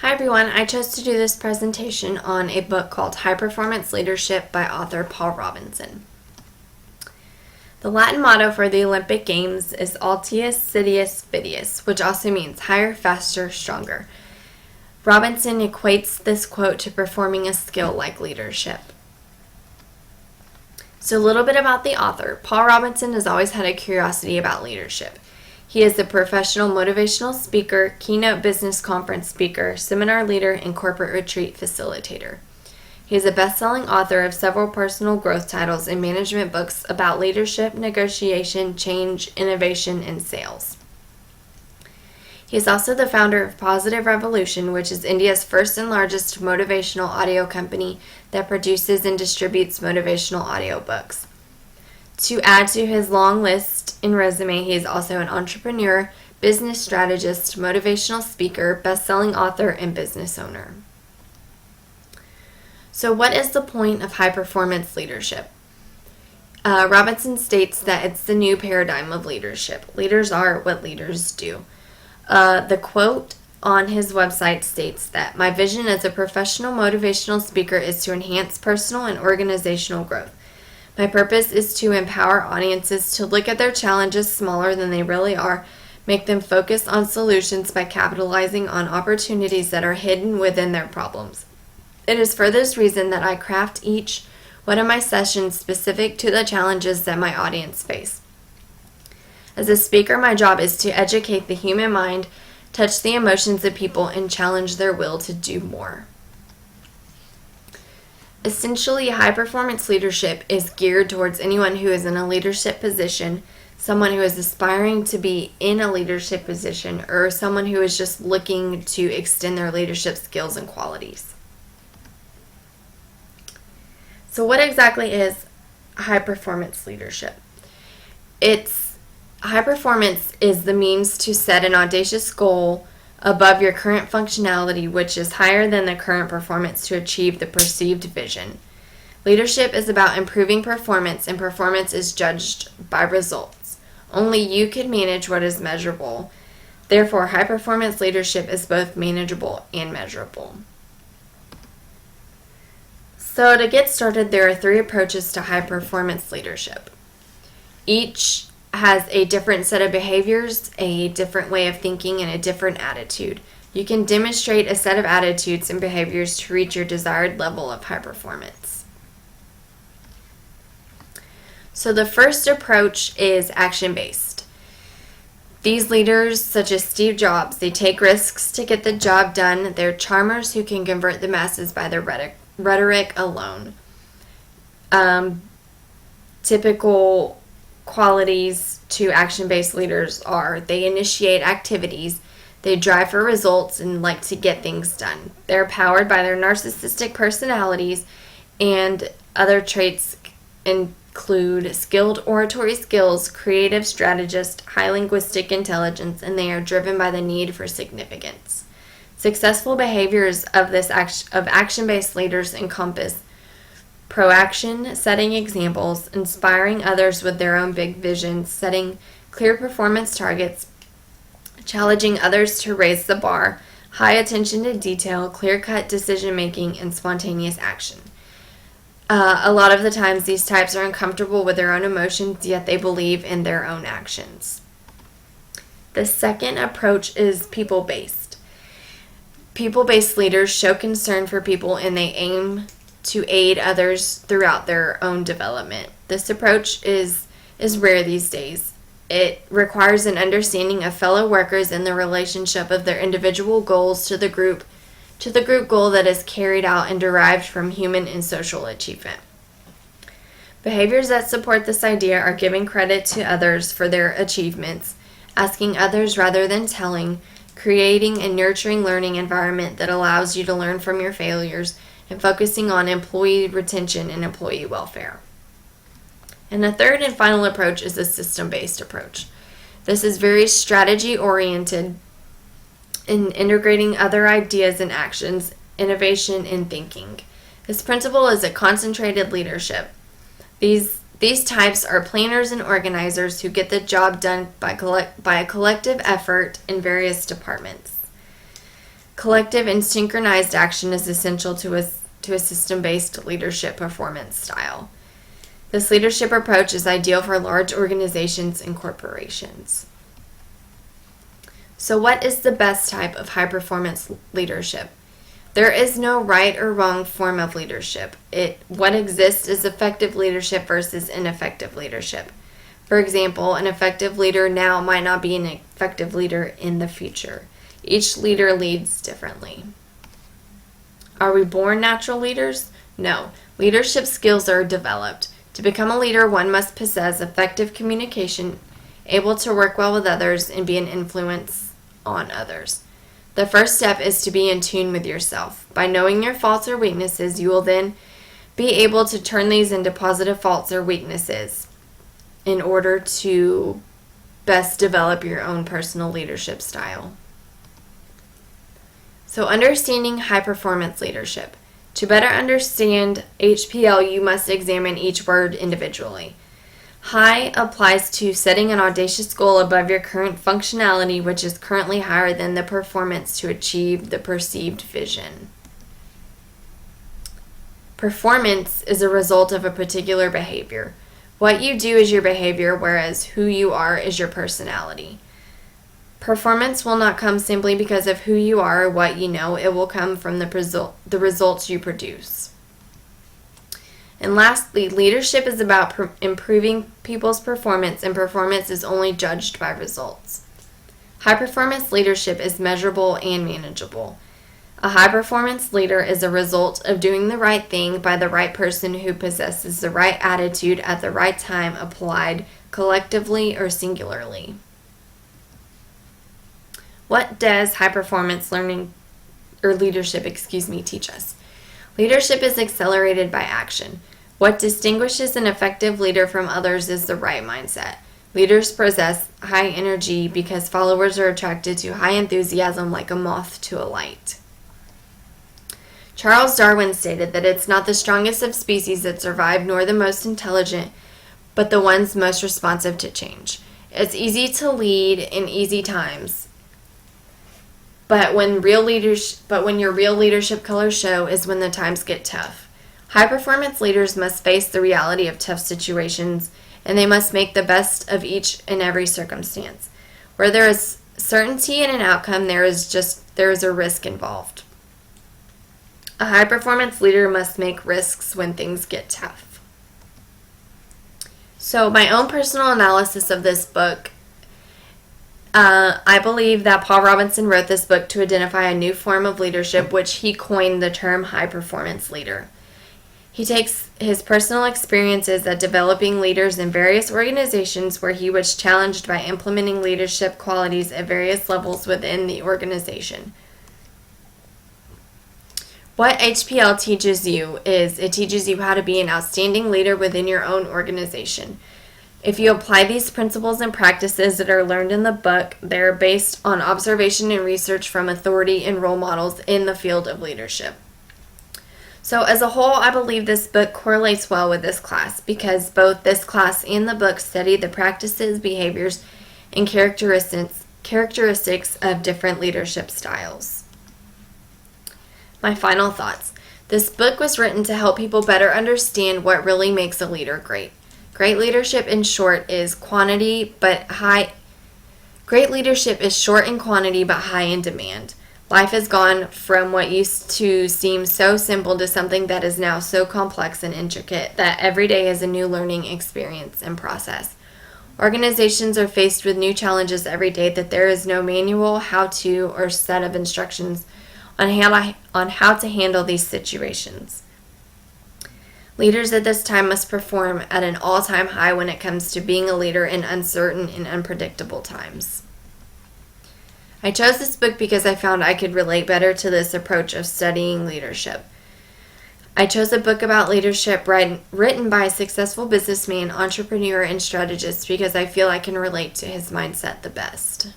Hi everyone, I chose to do this presentation on a book called High Performance Leadership by author Paul Robinson. The Latin motto for the Olympic Games is Altius Citius Vitius, which also means higher, faster, stronger. Robinson equates this quote to performing a skill like leadership. So a little bit about the author. Paul Robinson has always had a curiosity about leadership. He is a professional motivational speaker, keynote business conference speaker, seminar leader, and corporate retreat facilitator. He is a best-selling author of several personal growth titles and management books about leadership, negotiation, change, innovation, and sales. He is also the founder of Positive Revolution, which is India's first and largest motivational audio company that produces and distributes motivational audiobooks. To add to his long list and resume, he is also an entrepreneur, business strategist, motivational speaker, best-selling author, and business owner. So what is the point of high-performance leadership? Robinson states that it's the new paradigm of leadership. Leaders are what leaders do. The quote on his website states that, "My vision as a professional motivational speaker is to enhance personal and organizational growth. My purpose is to empower audiences to look at their challenges smaller than they really are, make them focus on solutions by capitalizing on opportunities that are hidden within their problems. It is for this reason that I craft each one of my sessions specific to the challenges that my audience face. As a speaker, my job is to educate the human mind, touch the emotions of people, and challenge their will to do more." Essentially, high-performance leadership is geared towards anyone who is in a leadership position, someone who is aspiring to be in a leadership position, or someone who is just looking to extend their leadership skills and qualities. So what exactly is high-performance leadership? High performance is the means to set an audacious goal above your current functionality, which is higher than the current performance to achieve the perceived vision. Leadership is about improving performance, and performance is judged by results. Only you can manage what is measurable. Therefore, high-performance leadership is both manageable and measurable. So to get started, there are 3 approaches to high-performance leadership. Each has a different set of behaviors, a different way of thinking, and a different attitude. You can demonstrate a set of attitudes and behaviors to reach your desired level of high performance. So the first approach is action-based. These leaders, such as Steve Jobs, they take risks to get the job done. They're charmers who can convert the masses by their rhetoric alone. Typical qualities to action-based leaders are they initiate activities, they drive for results, and like to get things done. They're powered by their narcissistic personalities, and other traits include skilled oratory skills, creative strategist, high linguistic intelligence, and they are driven by the need for significance. Successful behaviors of action-based leaders encompass proaction, setting examples, inspiring others with their own big visions, setting clear performance targets, challenging others to raise the bar, high attention to detail, clear-cut decision-making, and spontaneous action. A lot of the times, these types are uncomfortable with their own emotions, yet they believe in their own actions. The second approach is people-based. People-based leaders show concern for people, and they aim to aid others throughout their own development. This approach is rare these days. It requires an understanding of fellow workers and the relationship of their individual goals to the group goal that is carried out and derived from human and social achievement. Behaviors that support this idea are giving credit to others for their achievements, asking others rather than telling, creating and nurturing learning environment that allows you to learn from your failures, and focusing on employee retention and employee welfare. And the third and final approach is a system-based approach. This is very strategy-oriented in integrating other ideas and actions, innovation, and thinking. This principle is a concentrated leadership. These types are planners and organizers who get the job done by a collective effort in various departments. Collective and synchronized action is essential to a system-based leadership performance style. This leadership approach is ideal for large organizations and corporations. So what is the best type of high-performance leadership? There is no right or wrong form of leadership. What exists is effective leadership versus ineffective leadership. For example, an effective leader now might not be an effective leader in the future. Each leader leads differently. Are we born natural leaders? No. Leadership skills are developed. To become a leader, one must possess effective communication, able to work well with others, and be an influence on others. The first step is to be in tune with yourself. By knowing your faults or weaknesses, you will then be able to turn these into positive faults or weaknesses in order to best develop your own personal leadership style. So, understanding high-performance leadership. To better understand HPL, you must examine each word individually. High applies to setting an audacious goal above your current functionality, which is currently higher than the performance to achieve the perceived vision. Performance is a result of a particular behavior. What you do is your behavior, whereas who you are is your personality. Performance will not come simply because of who you are or what you know. It will come from the results you produce. And lastly, leadership is about improving people's performance, and performance is only judged by results. High-performance leadership is measurable and manageable. A high-performance leader is a result of doing the right thing by the right person who possesses the right attitude at the right time, applied collectively or singularly. What does high-performance leadership teach us? Leadership is accelerated by action. What distinguishes an effective leader from others is the right mindset. Leaders possess high energy because followers are attracted to high enthusiasm like a moth to a light. Charles Darwin stated that it's not the strongest of species that survive, nor the most intelligent, but the ones most responsive to change. It's easy to lead in easy times, but when your real leadership colors show is when the times get tough. High-performance leaders must face the reality of tough situations, and they must make the best of each and every circumstance. Where there is certainty in an outcome, there is a risk involved. A high-performance leader must make risks when things get tough. So, my own personal analysis of this book, I believe that Paul Robinson wrote this book to identify a new form of leadership, which he coined the term high-performance leader. He takes his personal experiences at developing leaders in various organizations where he was challenged by implementing leadership qualities at various levels within the organization. What HPL teaches you is it teaches you how to be an outstanding leader within your own organization. If you apply these principles and practices that are learned in the book, they're based on observation and research from authority and role models in the field of leadership. So as a whole, I believe this book correlates well with this class because both this class and the book study the practices, behaviors, and characteristics of different leadership styles. My final thoughts. This book was written to help people better understand what really makes a leader great. Great leadership, in short, is quantity but high. Great leadership is short in quantity but high in demand. Life has gone from what used to seem so simple to something that is now so complex and intricate that every day is a new learning experience and process. Organizations are faced with new challenges every day that there is no manual, how-to, or set of instructions on how to handle these situations. Leaders at this time must perform at an all-time high when it comes to being a leader in uncertain and unpredictable times. I chose this book because I found I could relate better to this approach of studying leadership. I chose a book about leadership written by a successful businessman, entrepreneur, and strategist because I feel I can relate to his mindset the best.